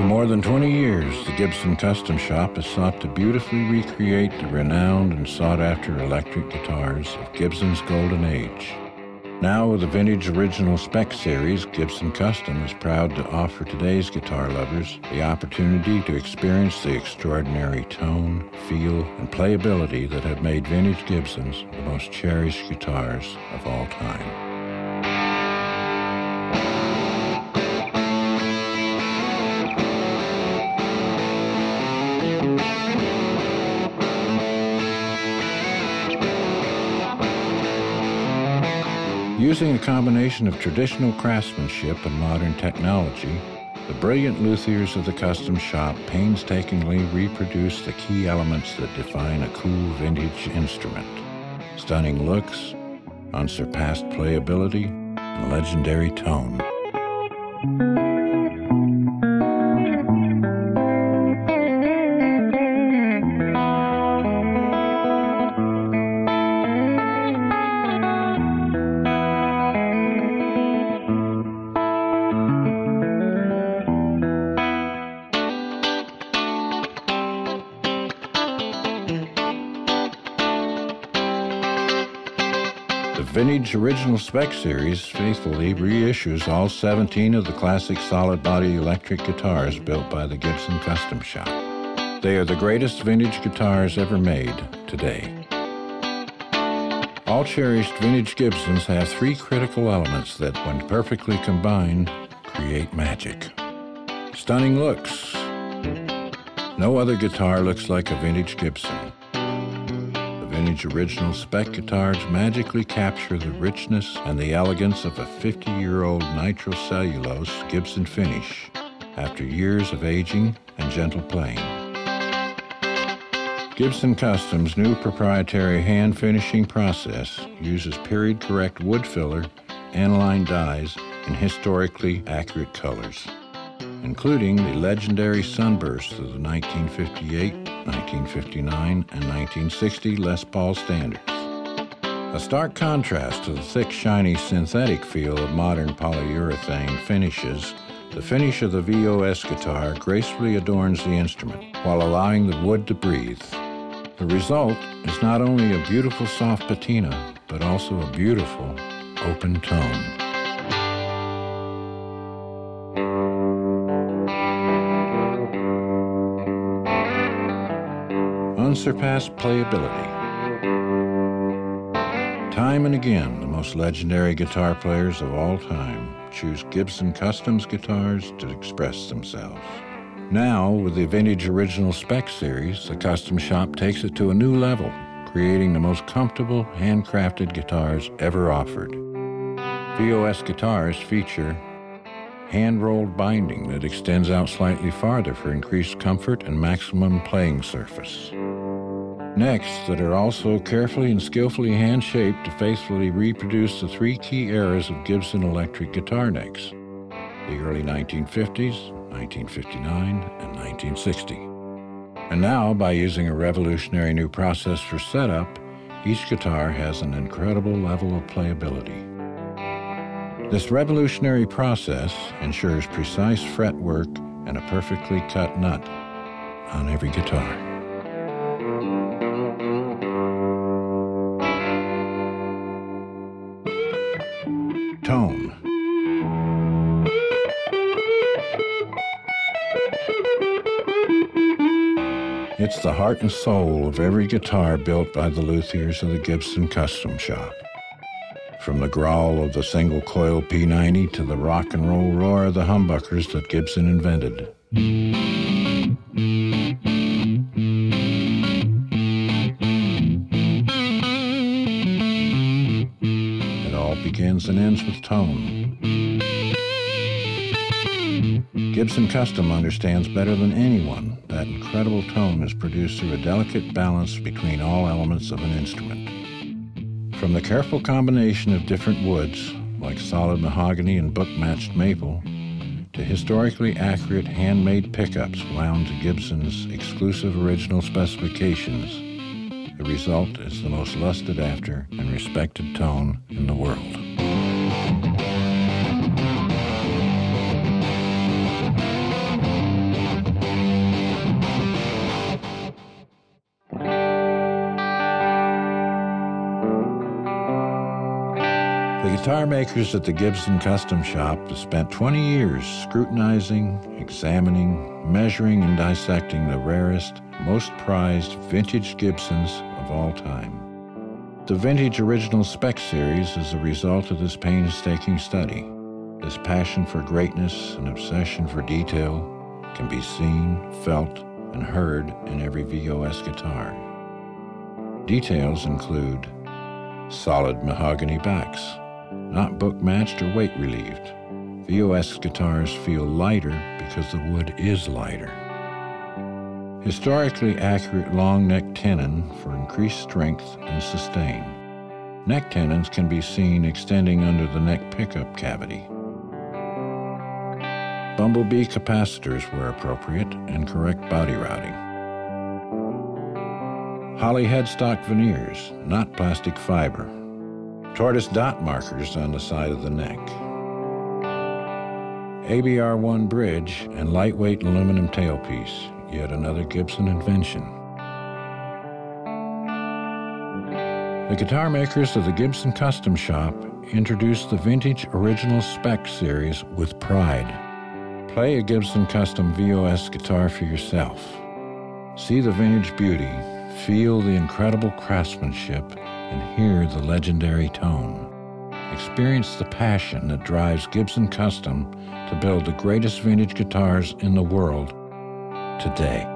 more than 20 years, the Gibson Custom Shop has sought to beautifully recreate the renowned and sought-after electric guitars of Gibson's golden age. Now with the Vintage Original Spec Series, Gibson Custom is proud to offer today's guitar lovers the opportunity to experience the extraordinary tone, feel, and playability that have made vintage Gibsons the most cherished guitars of all time. Using a combination of traditional craftsmanship and modern technology, the brilliant luthiers of the Custom Shop painstakingly reproduce the key elements that define a cool vintage instrument: stunning looks, unsurpassed playability, and legendary tone. The Vintage Original Spec Series faithfully reissues all 17 of the classic solid-body electric guitars built by the Gibson Custom Shop. They are the greatest vintage guitars ever made today. All cherished vintage Gibsons have three critical elements that, when perfectly combined, create magic. Stunning looks. No other guitar looks like a vintage Gibson. Vintage Original Spec guitars magically capture the richness and the elegance of a 50-year-old nitrocellulose Gibson finish after years of aging and gentle playing. Gibson Custom's new proprietary hand finishing process uses period-correct wood filler, aniline dyes, and historically accurate colors, including the legendary sunbursts of the 1958, 1959, and 1960 Les Paul standards. A stark contrast to the thick, shiny synthetic feel of modern polyurethane finishes, the finish of the VOS guitar gracefully adorns the instrument while allowing the wood to breathe. The result is not only a beautiful soft patina, but also a beautiful open tone. Unsurpassed playability. Time and again, the most legendary guitar players of all time choose Gibson Customs guitars to express themselves. Now, with the Vintage Original Spec Series, the Custom Shop takes it to a new level, creating the most comfortable, handcrafted guitars ever offered. VOS guitars feature hand-rolled binding that extends out slightly farther for increased comfort and maximum playing surface. Necks that are also carefully and skillfully hand-shaped to faithfully reproduce the three key eras of Gibson electric guitar necks: the early 1950s, 1959, and 1960. And now, by using a revolutionary new process for setup, each guitar has an incredible level of playability. This revolutionary process ensures precise fretwork and a perfectly cut nut on every guitar. Tone. It's the heart and soul of every guitar built by the luthiers of the Gibson Custom Shop. From the growl of the single-coil P90 to the rock and roll roar of the humbuckers that Gibson invented. It all begins and ends with tone. Gibson Custom understands better than anyone that incredible tone is produced through a delicate balance between all elements of an instrument. From the careful combination of different woods, like solid mahogany and book-matched maple, to historically accurate handmade pickups wound to Gibson's exclusive original specifications, the result is the most lusted after and respected tone in the world. The guitar makers at the Gibson Custom Shop have spent 20 years scrutinizing, examining, measuring, and dissecting the rarest, most prized vintage Gibsons of all time. The Vintage Original Spec series is a result of this painstaking study. This passion for greatness and obsession for detail can be seen, felt, and heard in every VOS guitar. Details include solid mahogany backs, not book-matched or weight-relieved. VOS guitars feel lighter because the wood is lighter. Historically accurate long neck tenon for increased strength and sustain. Neck tenons can be seen extending under the neck pickup cavity. Bumblebee capacitors where appropriate and correct body routing. Holly headstock veneers, not plastic fiber. Tortoise dot markers on the side of the neck. ABR1 bridge and lightweight aluminum tailpiece, yet another Gibson invention. The guitar makers of the Gibson Custom Shop introduced the Vintage Original Spec series with pride. Play a Gibson Custom VOS guitar for yourself. See the vintage beauty, feel the incredible craftsmanship, and hear the legendary tone. Experience the passion that drives Gibson Custom to build the greatest vintage guitars in the world today.